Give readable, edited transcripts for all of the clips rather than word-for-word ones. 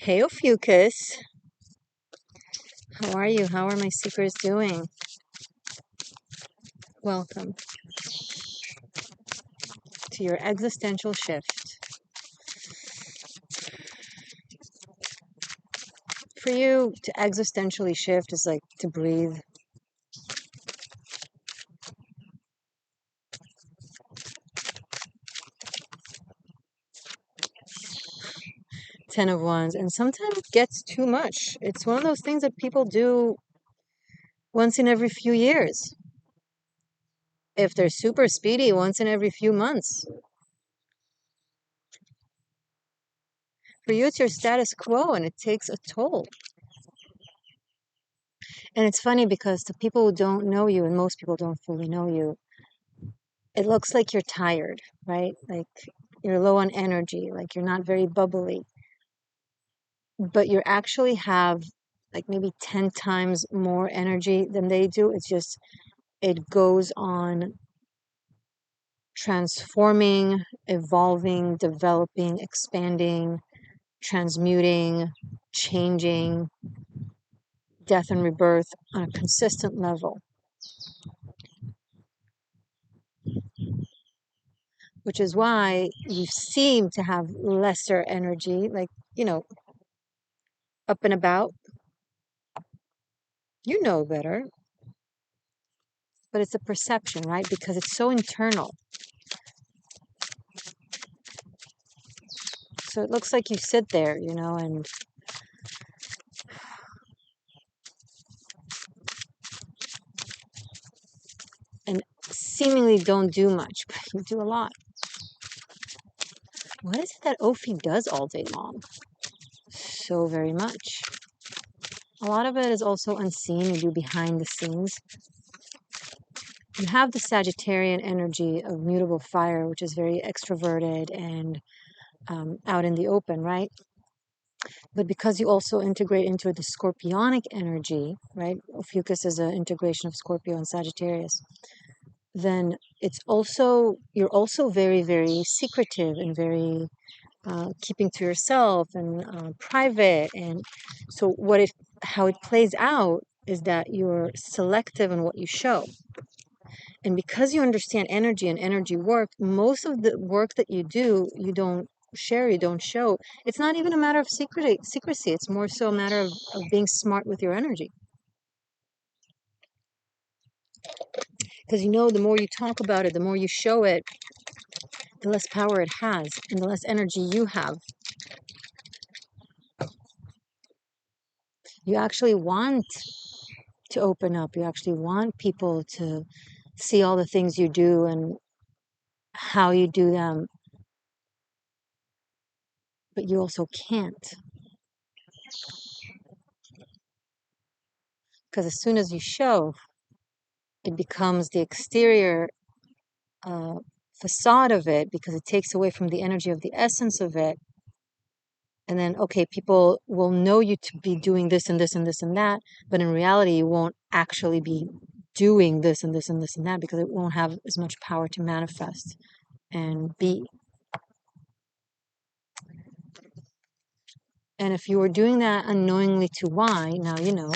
Hey, Ophiuchus. How are you? How are my seekers doing? Welcome to your existential shift. For you, to existentially shift is like to breathe. Ten of Wands. And sometimes it gets too much. It's one of those things that people do once in every few years. If they're super speedy, once in every few months. For you, it's your status quo and it takes a toll. And it's funny because the people who don't know you, and most people don't fully know you, it looks like you're tired, right? Like you're low on energy, like you're not very bubbly, but you actually have like maybe 10 times more energy than they do. It's just, it goes on transforming, evolving, developing, expanding, transmuting, changing, death and rebirth on a consistent level, which is why you seem to have lesser energy, like, up and about. You know better, but it's a perception, right? Because it's so internal. So it looks like you sit there, and seemingly don't do much, but you do a lot. What is it that Ophi does all day long? So very much. A lot of it is also unseen. You do behind the scenes. You have the Sagittarian energy of mutable fire, which is very extroverted and out in the open, right? But because you also integrate into the Scorpionic energy, right? Ophiuchus is an integration of Scorpio and Sagittarius. Then you're also very, very secretive and very keeping to yourself and private. And so how it plays out is that you're selective in what you show. And because you understand energy and energy work, most of the work that you do, you don't share, you don't show. It's not even a matter of secrecy. It's more so a matter of being smart with your energy. Because the more you talk about it, the more you show it, the less power it has and the less energy you have. You actually want to open up. You actually want people to see all the things you do and how you do them, but you also can't. Because as soon as you show, it becomes the exterior uh, facade of it, because it takes away from the energy of the essence of it. And then, okay, people will know you to be doing this and this and this and that, but in reality, you won't actually be doing this and this and this and that because it won't have as much power to manifest and be. And if you were doing that unknowingly to why, now you know.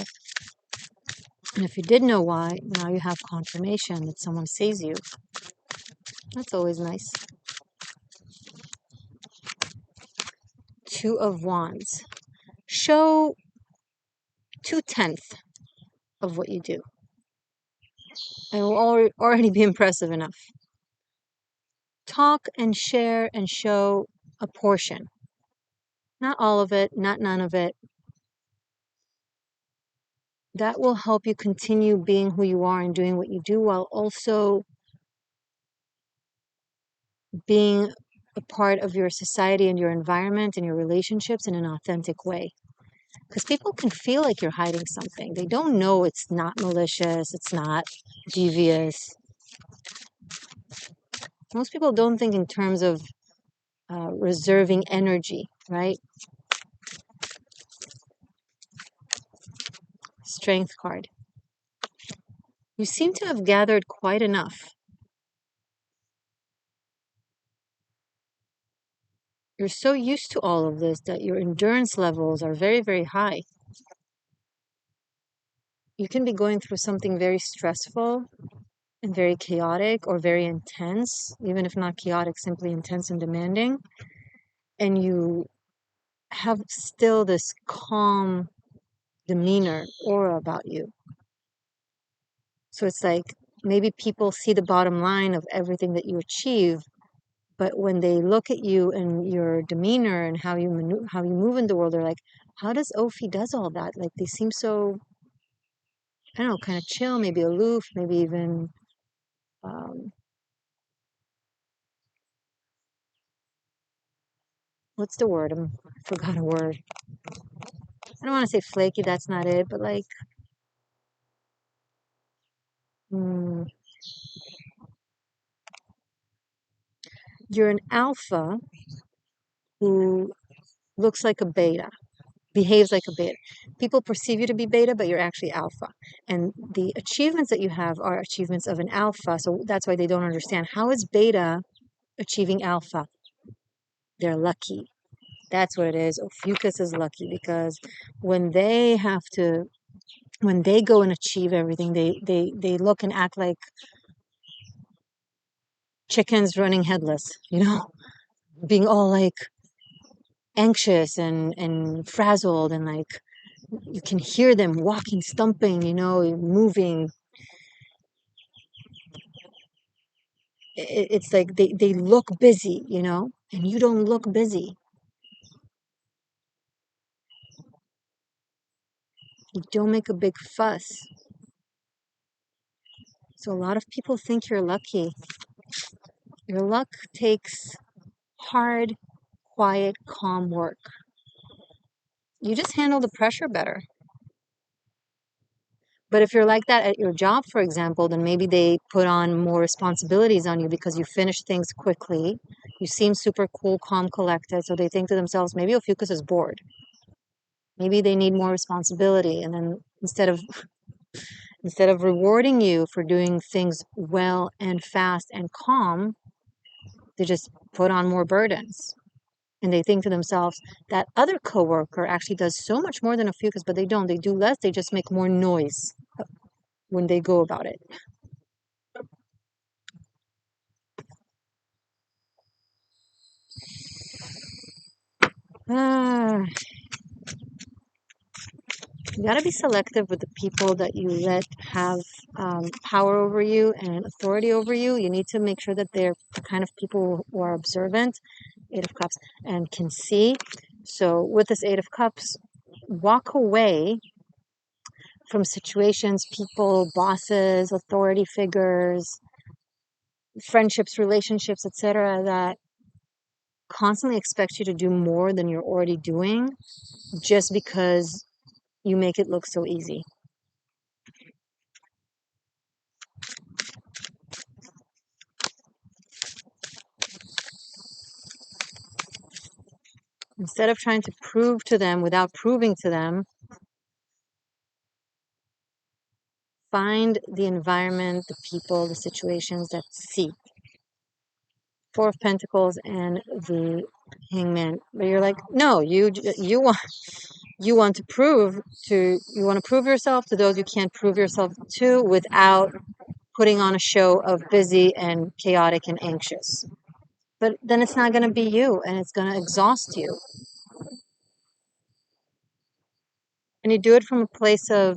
And if you did know why, now you have confirmation that someone sees you. That's always nice. Two of Wands. Show 2/10 of what you do. It will already be impressive enough. Talk and share and show a portion. Not all of it, not none of it. That will help you continue being who you are and doing what you do while also being a part of your society and your environment and your relationships in an authentic way. Because people can feel like you're hiding something. They don't know it's not malicious, it's not devious. Most people don't think in terms of reserving energy, right? Strength card. You seem to have gathered quite enough. You're so used to all of this that your endurance levels are very, very high. You can be going through something very stressful and very chaotic or very intense, even if not chaotic, simply intense and demanding. And you have still this calm demeanor, aura about you. So it's like maybe people see the bottom line of everything that you achieve, but when they look at you and your demeanor and how you move in the world, they're like, how does Ophi does all that? Like they seem so, I don't know, kind of chill, maybe aloof, maybe even um, what's the word? I forgot a word. I don't want to say flaky, that's not it, but like, mm, you're an alpha who looks like a beta, behaves like a beta. People perceive you to be beta, but you're actually alpha. And the achievements that you have are achievements of an alpha. So that's why they don't understand. How is beta achieving alpha? They're lucky. That's what it is. Ophiuchus is lucky because when they have to, when they go and achieve everything, they look and act like chickens running headless, being all like anxious and frazzled and like you can hear them walking, stumping, moving. It's like they look busy, and you don't look busy. You don't make a big fuss. So a lot of people think you're lucky. Your luck takes hard, quiet, calm work. You just handle the pressure better. But if you're like that at your job, for example, then maybe they put on more responsibilities on you because you finish things quickly. You seem super cool, calm, collected. So they think to themselves, maybe Ophiuchus is bored. Maybe they need more responsibility. And then instead of rewarding you for doing things well and fast and calm, they just put on more burdens. And they think to themselves, that other coworker actually does so much more than Ophiuchus, but they don't. They do less. They just make more noise when they go about it. Ah, you got to be selective with the people that you let have power over you and authority over you. You need to make sure that they're the kind of people who are observant, Eight of Cups, and can see. So with this Eight of Cups, walk away from situations, people, bosses, authority figures, friendships, relationships, etc., that constantly expect you to do more than you're already doing just because you make it look so easy. Instead of trying to prove to them without proving to them, find the environment, the people, the situations that see. Four of Pentacles and the Hangman. But you're like, no, you want to prove yourself to those you can't prove yourself to without putting on a show of busy and chaotic and anxious. But then it's not going to be you and it's going to exhaust you. And you do it from a place of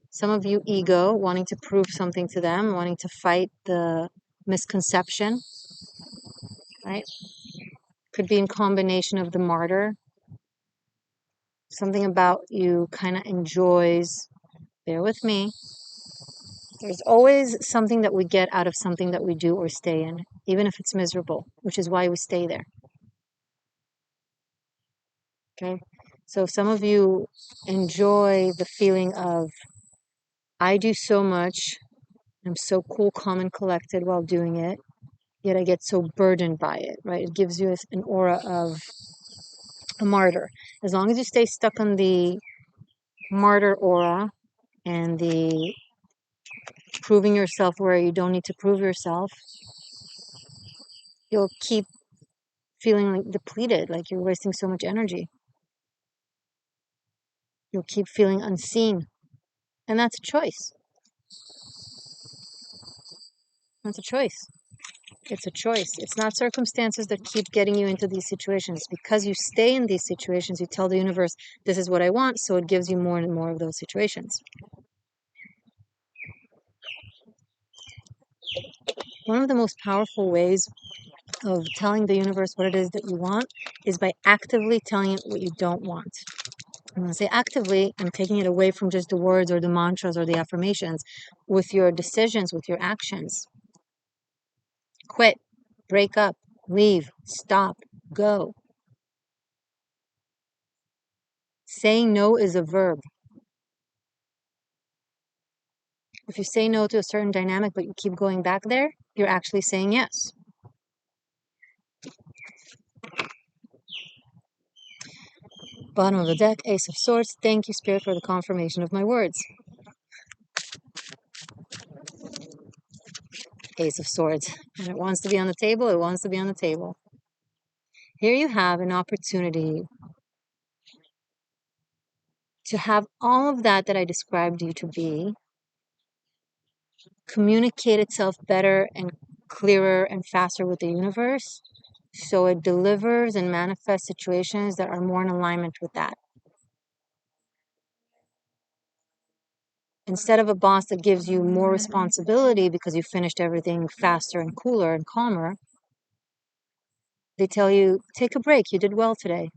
some of you ego, wanting to prove something to them, wanting to fight the misconception, right? Could be in combination of the martyr. Something about you kind of enjoys, bear with me. There's always something that we get out of something that we do or stay in, even if it's miserable, which is why we stay there. Okay? So some of you enjoy the feeling of, I do so much, I'm so cool, calm, and collected while doing it, yet I get so burdened by it, right? It gives you an aura of a martyr. As long as you stay stuck on the martyr aura and the proving yourself where you don't need to prove yourself, you'll keep feeling like depleted, like you're wasting so much energy. You'll keep feeling unseen. And that's a choice. That's a choice. It's a choice. It's not circumstances that keep getting you into these situations. Because you stay in these situations, you tell the universe, this is what I want, so it gives you more and more of those situations. One of the most powerful ways of telling the universe what it is that you want is by actively telling it what you don't want. And when I say actively, I'm taking it away from just the words or the mantras or the affirmations, with your decisions, with your actions. Quit, break up, leave, stop, go. Saying no is a verb. If you say no to a certain dynamic, but you keep going back there, you're actually saying yes. Bottom of the deck, Ace of Swords. Thank you, Spirit, for the confirmation of my words. Ace of Swords. When it wants to be on the table, it wants to be on the table. Here you have an opportunity to have all of that I described you to be communicate itself better and clearer and faster with the universe, so it delivers and manifests situations that are more in alignment with that. Instead of a boss that gives you more responsibility because you finished everything faster and cooler and calmer, they tell you, take a break, you did well today.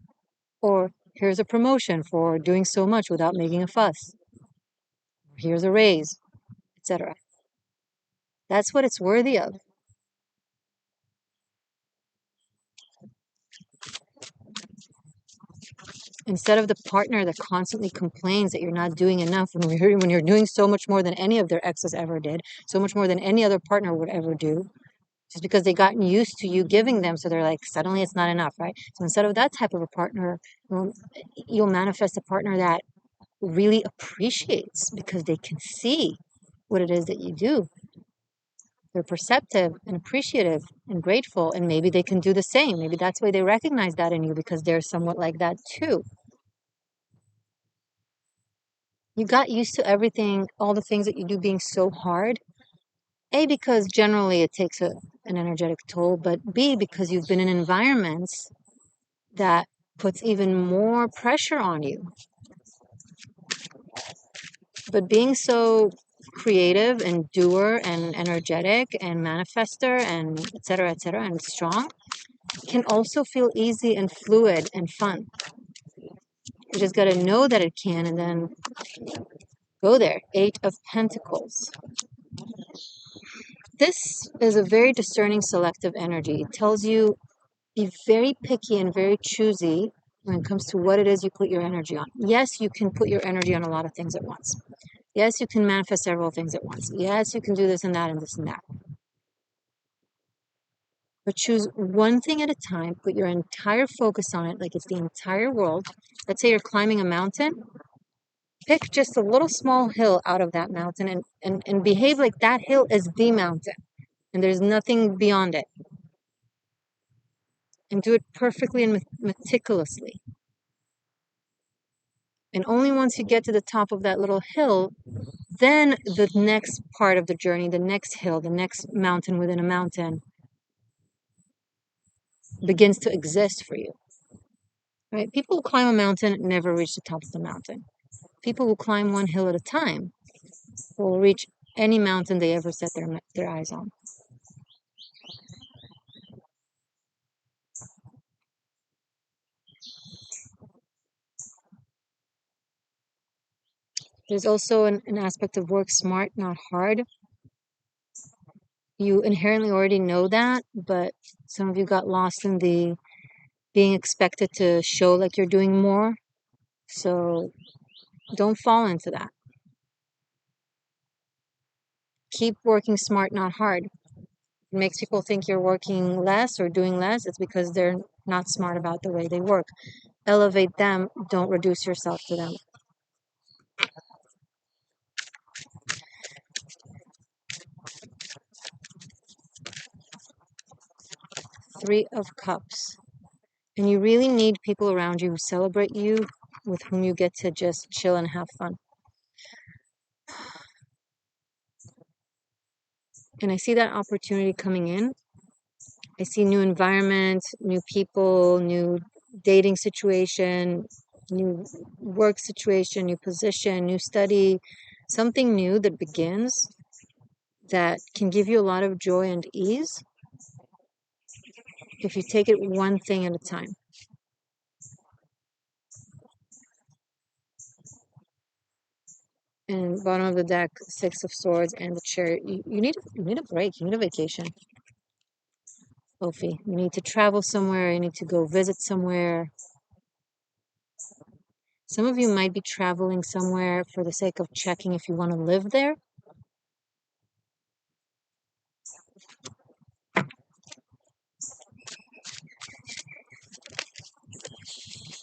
Or here's a promotion for doing so much without making a fuss. Here's a raise, etc. That's what it's worthy of. Instead of the partner that constantly complains that you're not doing enough when you're doing so much more than any of their exes ever did, so much more than any other partner would ever do, just because they gotten used to you giving them, so they're like, suddenly it's not enough, right? So instead of that type of a partner, you'll manifest a partner that really appreciates because they can see what it is that you do. They're perceptive and appreciative and grateful, and maybe they can do the same. Maybe that's why they recognize that in you, because they're somewhat like that too. You got used to everything, all the things that you do being so hard. A, because generally it takes an energetic toll, but B, because you've been in environments that puts even more pressure on you. But being so creative and doer and energetic and manifester and et cetera, and strong can also feel easy and fluid and fun. You just got to know that it can and then go there. 8 of Pentacles. This is a very discerning, selective energy. It tells you be very picky and very choosy when it comes to what it is you put your energy on. Yes, you can put your energy on a lot of things at once. Yes, you can manifest several things at once. Yes, you can do this and that and this and that. But choose one thing at a time, put your entire focus on it like it's the entire world. Let's say you're climbing a mountain. Pick just a little small hill out of that mountain and behave like that hill is the mountain and there's nothing beyond it. And do it perfectly and meticulously. And only once you get to the top of that little hill, then the next part of the journey, the next hill, the next mountain within a mountain begins to exist for you. Right? People who climb a mountain never reach the top of the mountain. People who climb one hill at a time will reach any mountain they ever set their eyes on. There's also an aspect of work smart, not hard. You inherently already know that, but some of you got lost in the being expected to show like you're doing more. So don't fall into that. Keep working smart, not hard. It makes people think you're working less or doing less. It's because they're not smart about the way they work. Elevate them, don't reduce yourself to them. 3 of Cups. And you really need people around you who celebrate you, with whom you get to just chill and have fun. And I see that opportunity coming in. I see new environment, new people, new dating situation, new work situation, new position, new study, something new that begins that can give you a lot of joy and ease if you take it one thing at a time. And bottom of the deck, Six of Swords and the Chariot. You need a break. You need a vacation. Ophi, you need to travel somewhere. You need to go visit somewhere. Some of you might be traveling somewhere for the sake of checking if you want to live there.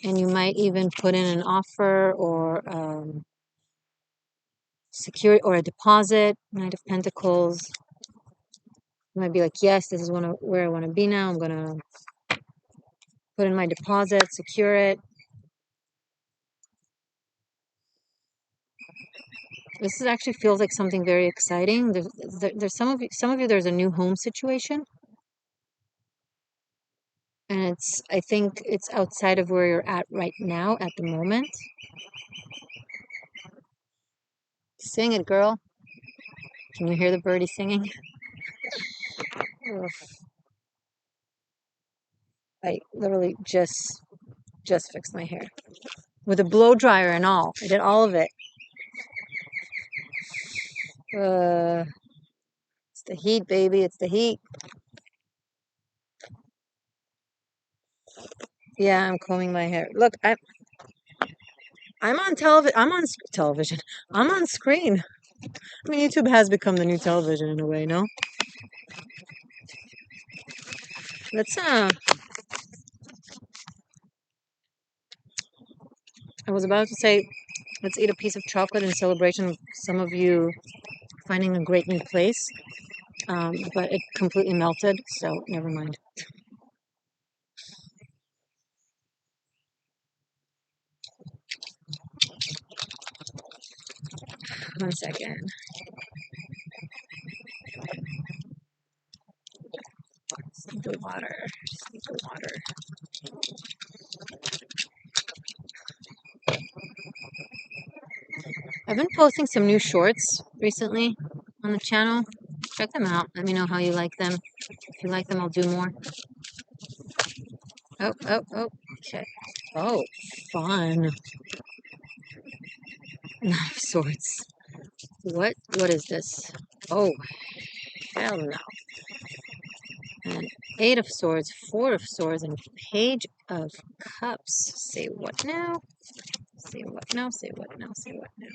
And you might even put in an offer or secure or a deposit. Knight of Pentacles. You might be like, yes, this is where I want to be now. I'm going to put in my deposit, secure it. This is actually feels like something very exciting. There's some of you, there's a new home situation. And I think it's outside of where you're at right now at the moment. Sing it, girl. Can you hear the birdie singing? I literally just fixed my hair with a blow dryer and all. I did all of it. It's the heat, baby. It's the heat. Yeah, I'm combing my hair. Look, I'm on television. I'm on television. I'm on screen. I mean, YouTube has become the new television in a way, no? Let's I was about to say, let's eat a piece of chocolate in celebration of some of you finding a great new place. But it completely melted, so never mind. One second. Sip the water. Sip the water. I've been posting some new shorts recently on the channel. Check them out. Let me know how you like them. If you like them, I'll do more. Oh, oh, oh. Okay. Oh, fun. Nine of Swords. What is this? Oh, hell no. And Eight of Swords, Four of Swords, and Page of Cups. Say what now? Say what now? Say what now? Say what now?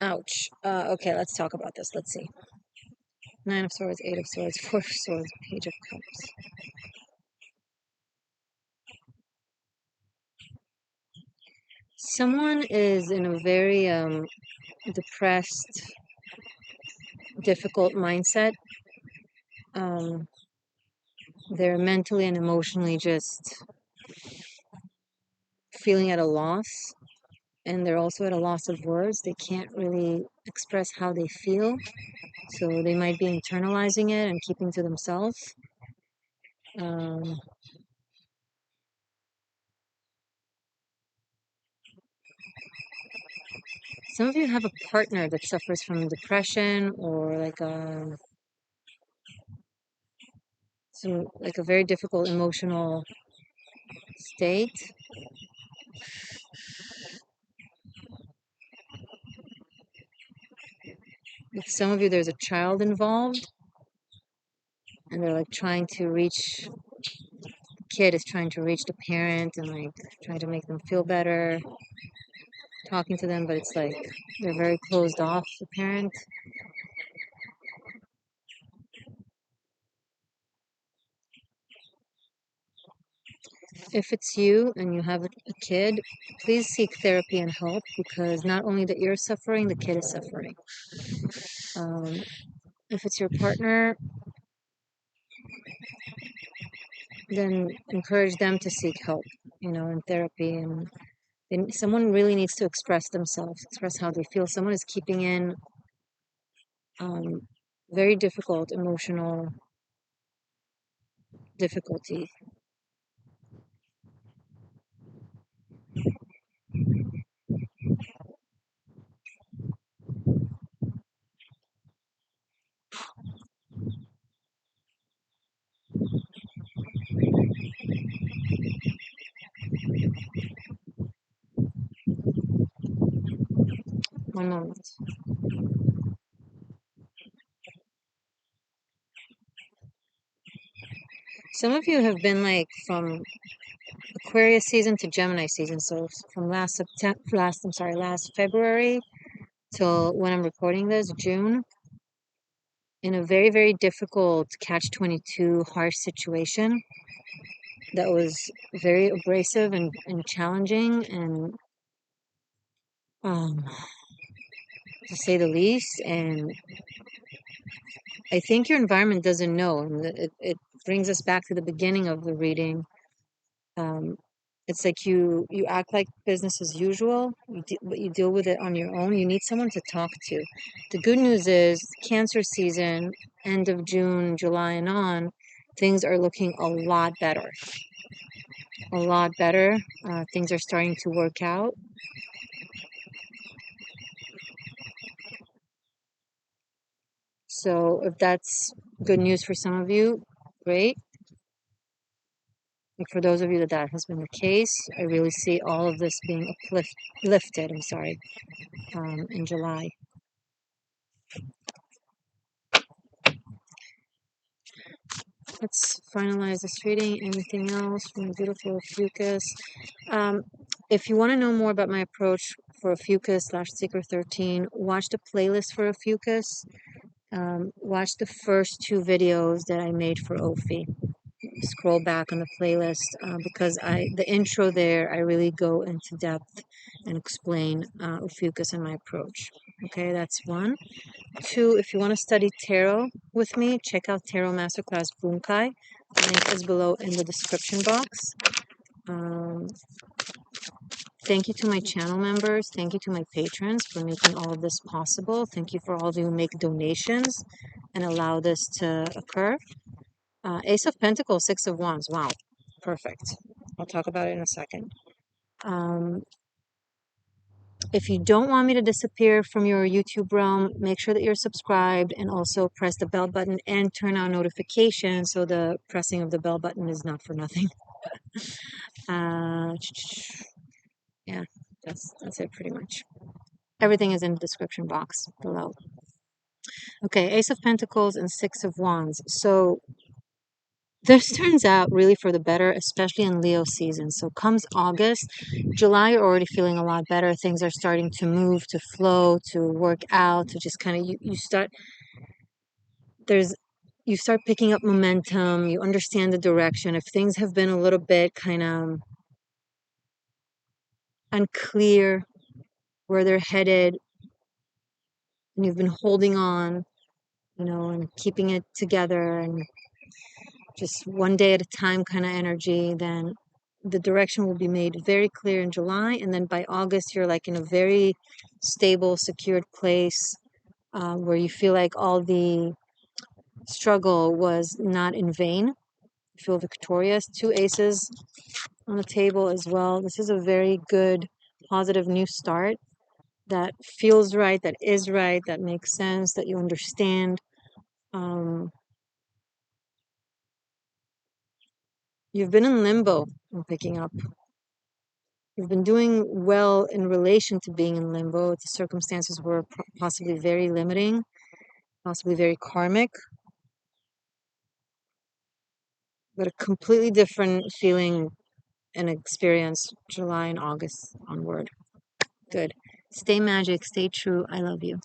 Ouch. Okay, let's talk about this. Let's see. Nine of Swords, Eight of Swords, Four of Swords, Page of Cups. Someone is in a very depressed, difficult mindset. They're mentally and emotionally just feeling at a loss, and they're also at a loss of words. They can't really express how they feel, so they might be internalizing it and keeping to themselves. Some of you have a partner that suffers from depression or like a very difficult emotional state. With some of you, there's a child involved, and they're like trying to reach. Kid is trying to reach the parent and like trying to make them feel better, talking to them, but it's like they're very closed off. The parent. If it's you and you have a kid, please seek therapy and help, because not only that you're suffering, the kid is suffering. If it's your partner, then encourage them to seek help, in therapy. And someone really needs to express themselves, express how they feel. Someone is keeping in um, very difficult emotional difficulty. One moment. Some of you have been like from Aquarius season to Gemini season. So from last February till when I'm recording this, June, in a very, very difficult catch-22 harsh situation that was very abrasive and challenging, and um, to say the least. And I think your environment doesn't know. And it brings us back to the beginning of the reading. Um, it's like you act like business as usual, but you deal with it on your own. You need someone to talk to. The good news is Cancer season, end of June, July, and on, things are looking a lot better. A lot better. Things are starting to work out. So if that's good news for some of you, great. And for those of you that has been the case, I really see all of this being lifted. I'm sorry, in July. Let's finalize this reading. Anything else from the beautiful Ophiuchus? If you want to know more about my approach for Ophiuchus/Seeker 13, watch the playlist for Ophiuchus. Watch the first 2 videos that I made for Ophi. Scroll back on the playlist, because the intro there, I really go into depth and explain Ophiuchus and my approach. Okay, that's 1. 2, if you want to study tarot with me, check out Tarot Masterclass Bunkai. The link is below in the description box. Thank you to my channel members. Thank you to my patrons for making all of this possible. Thank you for all of you who make donations and allow this to occur. Ace of Pentacles, 6 of Wands. Wow, perfect. I'll talk about it in a second. If you don't want me to disappear from your YouTube realm, make sure that you're subscribed, and also press the bell button and turn on notifications, so the pressing of the bell button is not for nothing. Yeah, that's it pretty much. Everything is in the description box below. Okay, Ace of Pentacles and 6 of Wands. So this turns out really for the better, especially in Leo season. So comes August, July, you're already feeling a lot better. Things are starting to move, to flow, to work out, to just kind of, you start picking up momentum. You understand the direction. If things have been a little bit kind of unclear where they're headed, and you've been holding on, and keeping it together, and just one day at a time kind of energy, then the direction will be made very clear in July. And then by August, you're like in a very stable, secured place, where you feel like all the struggle was not in vain. You feel victorious. 2 aces on the table as well. This is a very good, positive new start that feels right, that is right, that makes sense, that you understand. You've been in limbo. I'm picking up. You've been doing well in relation to being in limbo. The circumstances were possibly very limiting, possibly very karmic, but a completely different feeling and experience July and August onward. Good. Stay magic, stay true. I love you.